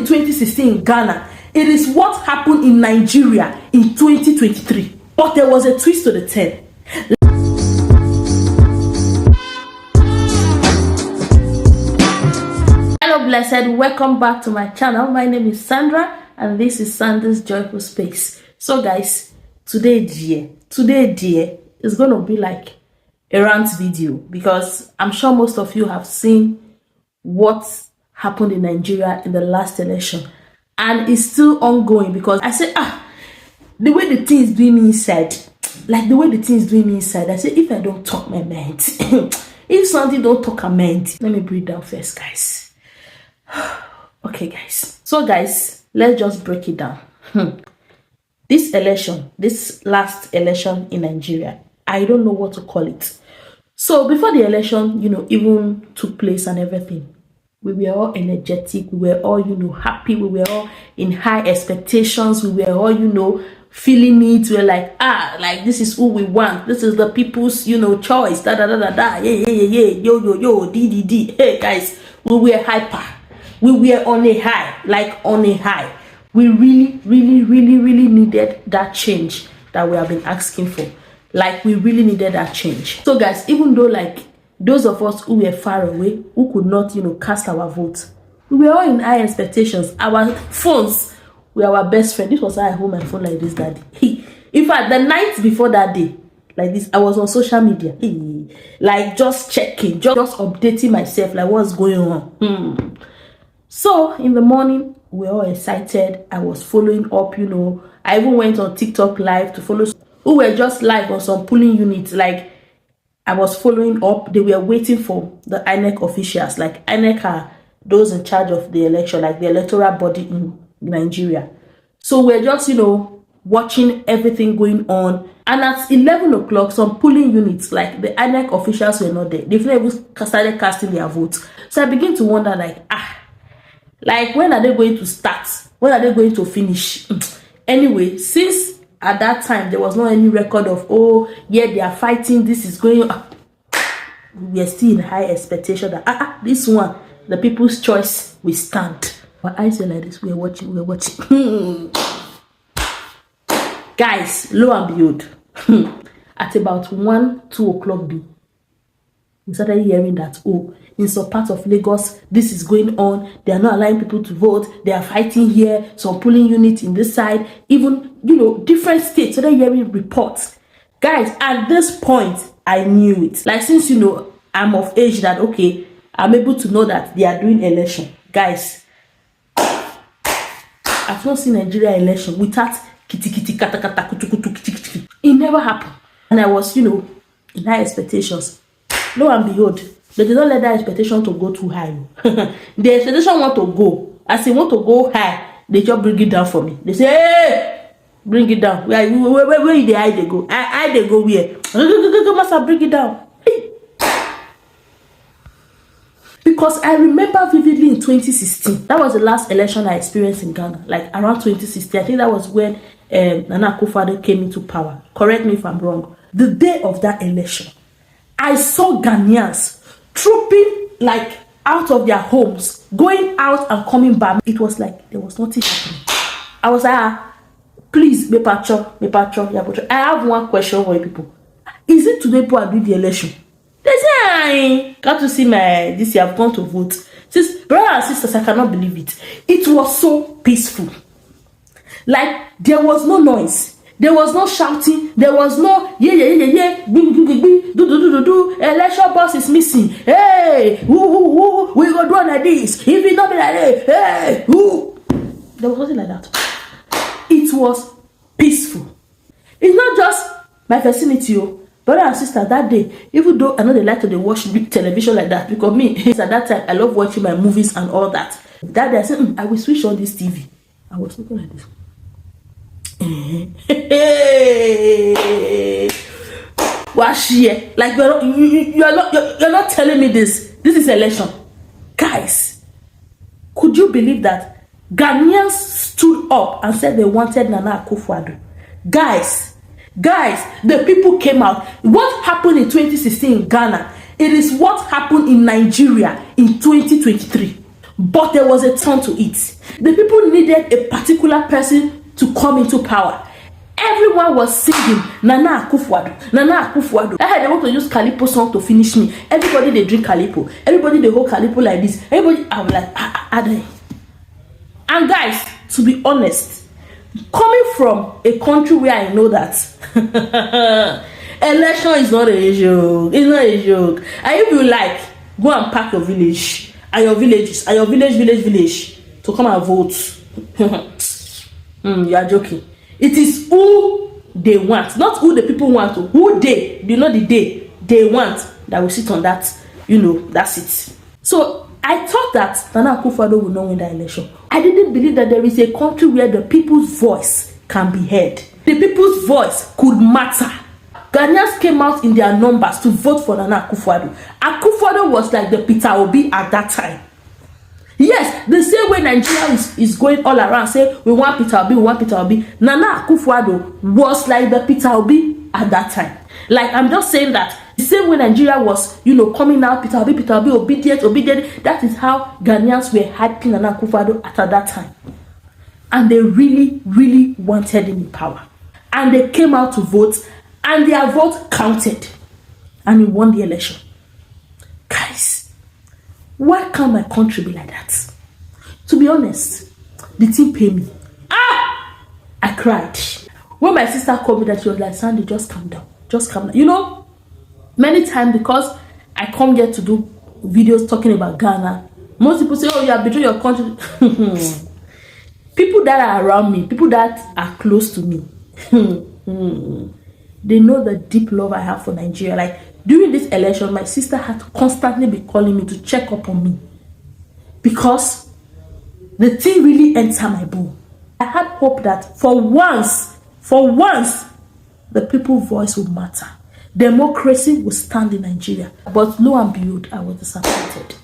2016 in Ghana, it is what happened in Nigeria in 2023. But there was a twist to the tale. Hello blessed, welcome back to my channel. My name is Sandra and this is Sandie's Joyful Space. So guys, today dear is going to be like a rant video, because I'm sure most of you have seen what happened in Nigeria in the last election, and it's still ongoing. Because I say, the way the thing is doing me inside, I say, if I don't talk my mind, if something don't talk a mind, let me breathe down first, guys. Okay guys, so guys, let's just break it down. This election, this last election in Nigeria, I don't know what to call it. So before the election, even took place and everything, we were all energetic, we were all, happy, we were all in high expectations, we were all, feeling it. We were like, like this is who we want, this is the people's, choice, yeah, yo, d. Hey guys, we were hyper, we were on a high, we really needed that change that we have been asking for. We really needed that change. So guys, even though those of us who were far away, who could not, cast our vote, we were all in high expectations. Our phones were our best friend. This was how I hold my phone like this, daddy. In fact, the night before that day, like this, I was on social media, just checking, just updating myself, what's going on. So in the morning, we were all excited. I was following up, I even went on TikTok live to follow who were just live on some polling units. I was following up. They were waiting for the INEC officials. INEC are those in charge of the election, the electoral body in Nigeria. So we're just, watching everything going on. And at 11 o'clock, some polling units, the INEC officials were not there. They've not even started casting their votes. So I begin to wonder, when are they going to start? When are they going to finish? Anyway, since at that time there was not any record of, they are fighting, this is going on, we are still in high expectation that this one, the people's choice, will stand. Our eyes were like this, we were watching. Guys, lo and behold, at about 1-2 o'clock we started hearing that, in some parts of Lagos, this is going on. They are not allowing people to vote. They are fighting here. Some polling units in this side. Even, different states started hearing reports. Guys, at this point, I knew it. Since, I'm of age that, okay, I'm able to know that they are doing election. Guys, I've not seen Nigeria election without kitty, kata, kutu, kitty. It never happened. And I was, in high expectations. Lo and behold, they did not let that expectation to go too high. The expectation want to go. As they want to go high, they just bring it down for me. They say, hey, bring it down. Where the high they go? I they go where? Master, bring it down. Because I remember vividly in 2016. That was the last election I experienced in Ghana. Around 2016. I think that was when Nana Akufo-Addo came into power. Correct me if I'm wrong. The day of that election, I saw Ghanaians trooping out of their homes, going out and coming back. It was there was nothing happening. I was like, please, me patro. I have one question for you people. Is it today people are doing the election? They say, I got to see this year, I've gone to vote. Brothers and sisters, I cannot believe it. It was so peaceful. There was no noise. There was no shouting. There was no yeah, do. Election boss is missing. Hey, who, we go do like this. If it not be like this, hey, who? There was nothing like that. It was peaceful. It's not just my vicinity, brother and sister. That day, even though I know they like to watch television like that, because me, at that time, I love watching my movies and all that. That day, I said, I will switch on this TV. I was looking like this. You're not telling me this is election. Guys, could you believe that Ghanaians stood up and said they wanted Nana Akufo-Addo? Guys, the people came out. What happened in 2016 in Ghana, it is what happened in Nigeria in 2023. but there was a turn to it. The people needed a particular person to come into power. Everyone was singing Nana Akufo-Addo, Nana Akufo-Addo. I heard they want to use Calipo song to finish me. Everybody they drink Calipo. Everybody they hold Calipo like this. Everybody, I'm like, and guys, to be honest, coming from a country where I know that election is not a joke. It's not a joke. And if you like, go and pack your village and your villages and your village to come and vote. You are joking. It is who they want, not who the people want. Who they, you know, the they want that will sit on that. You know, that's it. So I thought that Nana Akufo-Addo would not win the election. I didn't believe that there is a country where the people's voice can be heard. The people's voice could matter. Ghanaians came out in their numbers to vote for Nana Akufo-Addo. Akufo-Addo was like the Peter Obi at that time. Yes, the same way Nigeria is going all around, say we want Peter Obi, we want Peter Obi. Nana Akufo-Addo was like the Peter Obi at that time. Like, I'm just saying that the same way Nigeria was, you know, coming out, Peter Obi, obedient. That is how Ghanaians were hyping Nana Akufo-Addo at that time. And they really, really wanted him in power. And they came out to vote, and their vote counted. And he won the election. Guys, why can't my country be like that? To be honest, the thing paid me. I cried. When my sister called me that, she was like, Sandie, just calm down. Just calm down. You know, many times because I come here to do videos talking about Ghana, most people say, oh, you are betraying your country. People that are around me, people that are close to me, they know the deep love I have for Nigeria. Like, during this election, my sister had to constantly be calling me to check up on me because the thing really entered my bone. I had hope that for once, the people's voice would matter. Democracy would stand in Nigeria. But lo and behold, I was disappointed.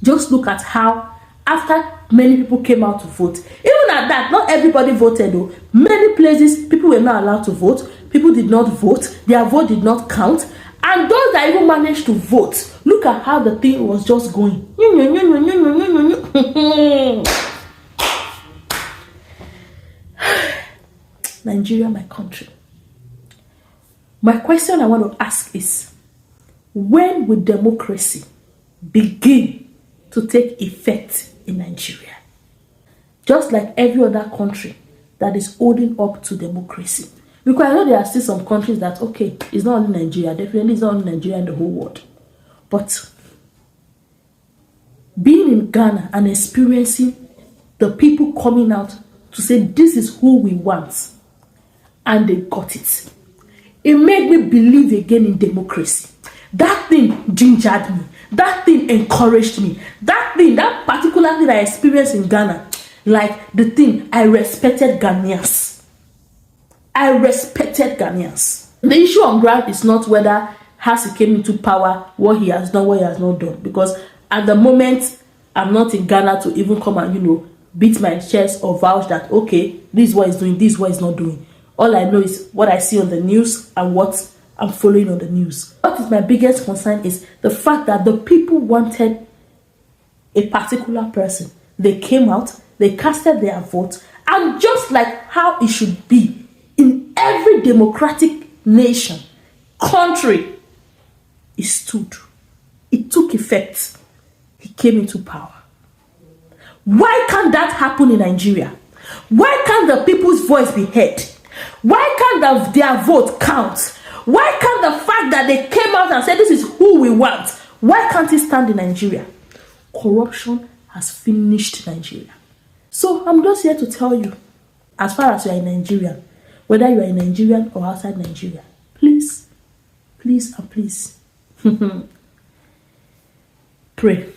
Just look at how, after many people came out to vote, even at that, not everybody voted though. Many places, people were not allowed to vote. People did not vote. Their vote did not count. And those that even managed to vote, look at how the thing was just going. Nigeria, my country. My question I want to ask is, when will democracy begin to take effect in Nigeria? Just like every other country that is holding up to democracy. Because I know there are still some countries that, okay, it's not only Nigeria, definitely it's not only Nigeria in the whole world. But being in Ghana and experiencing the people coming out to say, this is who we want, and they got it. It made me believe again in democracy. That thing gingered me. That thing encouraged me. That thing, that particular thing I experienced in Ghana, like the thing, I respected Ghanaians. I respected Ghanaians. The issue on ground is not whether as he came into power, what he has done, what he has not done. Because at the moment, I'm not in Ghana to even come and, you know, beat my chest or vouch that, okay, this is what he's doing, this is what he's not doing. All I know is what I see on the news and what I'm following on the news. What is my biggest concern is the fact that the people wanted a particular person. They came out, they casted their vote, and just like how it should be in every democratic nation, country, it stood. It took effect. He came into power. Why can't that happen in Nigeria? Why can't the people's voice be heard? Why can't their vote count? Why can't the fact that they came out and said this is who we want, why can't it stand in Nigeria? Corruption has finished Nigeria. So I'm just here to tell you, as far as you are in Nigeria, whether you are a Nigerian or outside Nigeria, please, please and please, pray.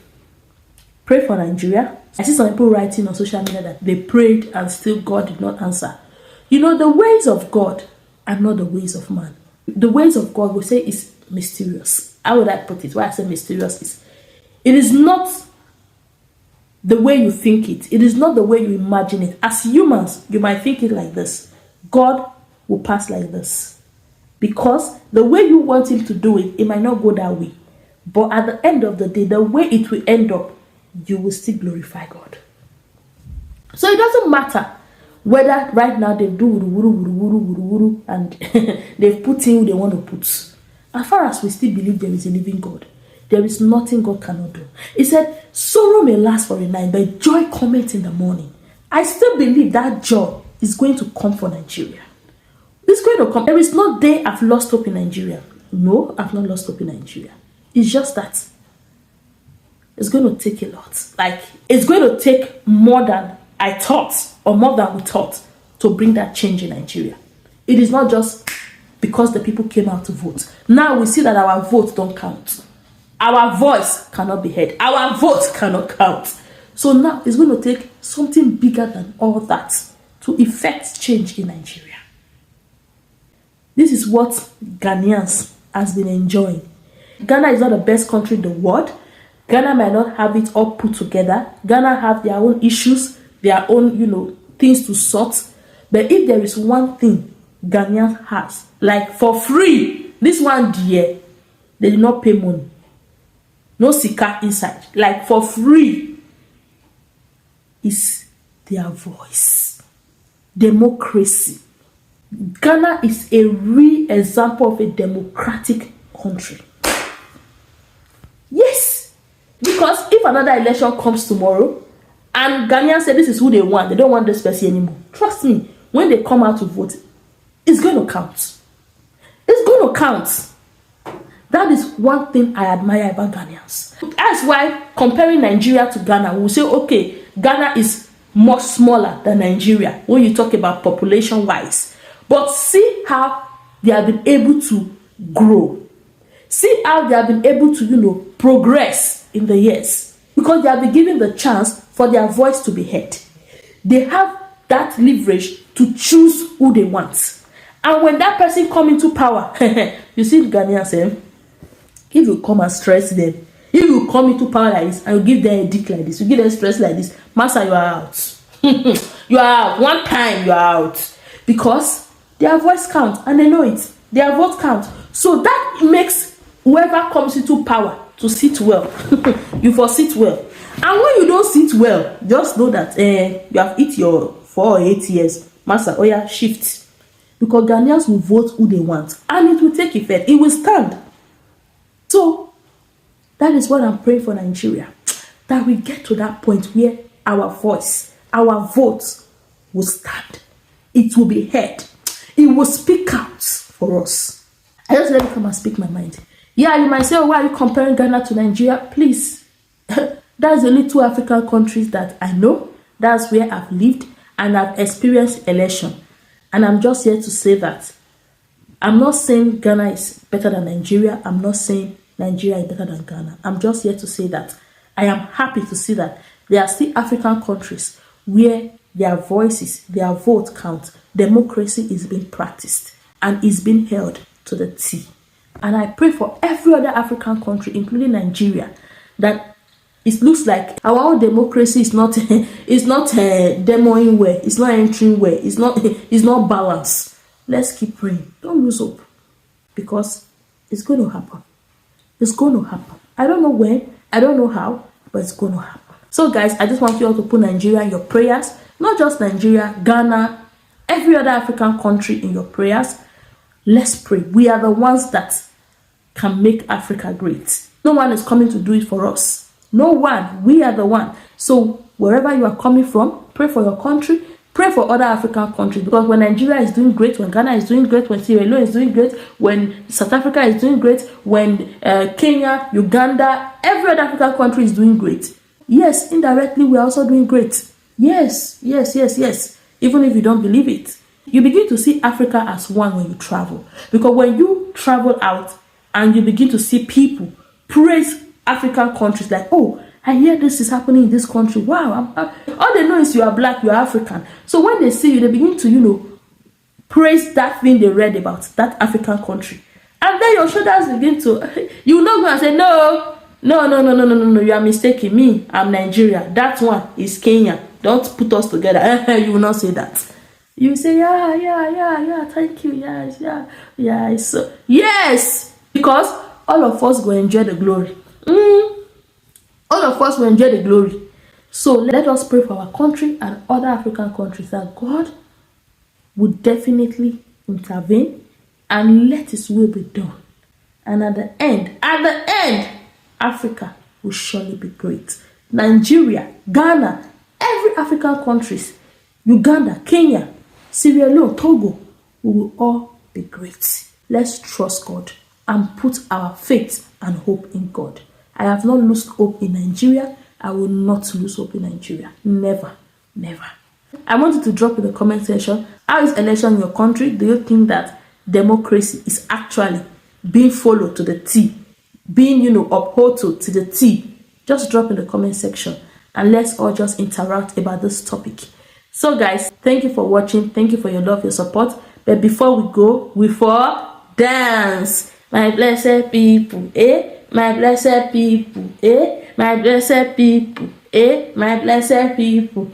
Pray for Nigeria. I see some people writing on social media that they prayed and still God did not answer. You know, the ways of God are not the ways of man. The ways of God, we say, is mysterious. How would I put it? Why I say mysterious is, it is not the way you think it. It is not the way you imagine it. As humans, you might think it like this. God will pass like this. Because the way you want him to do it, it might not go that way. But at the end of the day, the way it will end up you will still glorify God. So it doesn't matter whether right now they do wuru and they've put in who they want to put. As far as we still believe there is a living God, there is nothing God cannot do. He said, sorrow may last for a night, but joy cometh in the morning. I still believe that joy is going to come for Nigeria. It's going to come. There is no day I've lost hope in Nigeria. No, I've not lost hope in Nigeria. It's just that it's going to take a lot. Like, it's going to take more than I thought, or more than we thought, to bring that change in Nigeria. It is not just because the people came out to vote. Now we see that our votes don't count. Our voice cannot be heard. Our vote cannot count. So now it's going to take something bigger than all that to effect change in Nigeria. This is what Ghanaians has been enjoying. Ghana is not the best country in the world. Ghana might not have it all put together. Ghana have their own issues, their own, things to sort. But if there is one thing Ghanaians has, like for free, this one year, they did not pay money. No sika inside. Like for free, is their voice. Democracy. Ghana is a real example of a democratic country. Yes. Because if another election comes tomorrow and Ghanaians say this is who they want, they don't want this person anymore. Trust me, when they come out to vote, it's going to count. It's going to count. That is one thing I admire about Ghanaians. That's why comparing Nigeria to Ghana, we'll say, okay, Ghana is much smaller than Nigeria when you talk about population-wise. But see how they have been able to grow. See how they have been able to, progress in the years. Because they have been given the chance for their voice to be heard. They have that leverage to choose who they want. And when that person come into power, you see the Ghanaians, if you come and stress them, if you come into power like this and you give them a dick like this, you give them stress like this, master, you are out. You are out. One time you are out. Because their voice counts and they know it. Their vote counts. So that makes whoever comes into power to sit well. You for sit well. And when you don't sit well, just know that you have hit your 4 or 8 years. Master, oh yeah, shift. Because Ghanaians will vote who they want. And it will take effect. It will stand. So, that is what I'm praying for Nigeria. That we get to that point where our voice, our vote will stand. It will be heard. It will speak out for us. I just let me come and speak my mind. Yeah, you might say, oh, why are you comparing Ghana to Nigeria? Please. That's the only 2 African countries that I know. That's where I've lived and I've experienced election. And I'm just here to say that I'm not saying Ghana is better than Nigeria. I'm not saying Nigeria is better than Ghana. I'm just here to say that I am happy to see that there are still African countries where their voices, their vote count. Democracy is being practiced and is being held to the T. And I pray for every other African country, including Nigeria, that it looks like our own democracy is not demoing well, it's not entering well, it's not balanced. Let's keep praying. Don't lose hope. Because it's going to happen. It's going to happen. I don't know when, I don't know how, but it's going to happen. So guys, I just want you all to put Nigeria in your prayers. Not just Nigeria, Ghana, every other African country in your prayers. Let's pray. We are the ones that can make Africa great. No one is coming to do it for us. No one. We are the one. So wherever you are coming from, pray for your country. Pray for other African countries. Because when Nigeria is doing great, when Ghana is doing great, when Sierra Leone is doing great, when South Africa is doing great, when Kenya, Uganda, every other African country is doing great. Yes, indirectly we are also doing great. Yes. Even if you don't believe it. You begin to see Africa as one when you travel. Because when you travel out and you begin to see people praise African countries like, oh, I hear this is happening in this country. Wow. All they know is you are black, you are African. So when they see you, they begin to, praise that thing they read about, that African country. And then your shoulders begin to, you will not go and say, no, you are mistaken. Me, I'm Nigeria. That one is Kenya. Don't put us together. You will not say that. You say, yeah, thank you, yeah. So, yes, because all of us go enjoy the glory. All of us will enjoy the glory. So let us pray for our country and other African countries that God would definitely intervene and let his will be done. And at the end, Africa will surely be great. Nigeria, Ghana, every African countries, Uganda, Kenya, Sierra Leone, Togo, we will all be great. Let's trust God and put our faith and hope in God. I have not lost hope in Nigeria. I will not lose hope in Nigeria. Never, never. I want you to drop in the comment section, how is election in your country? Do you think that democracy is actually being followed to the T, being, upheld to the T? Just drop in the comment section and let's all just interact about this topic. So guys, thank you for watching. Thank you for your love, your support. But before we go, we for dance. My blessed people, my blessed people, my blessed people, my blessed people,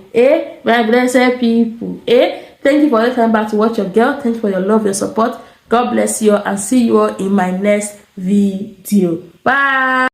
my blessed people, Thank you for your time back to watch your girl. Thank you for your love, your support. God bless you all and see you all in my next video. Bye.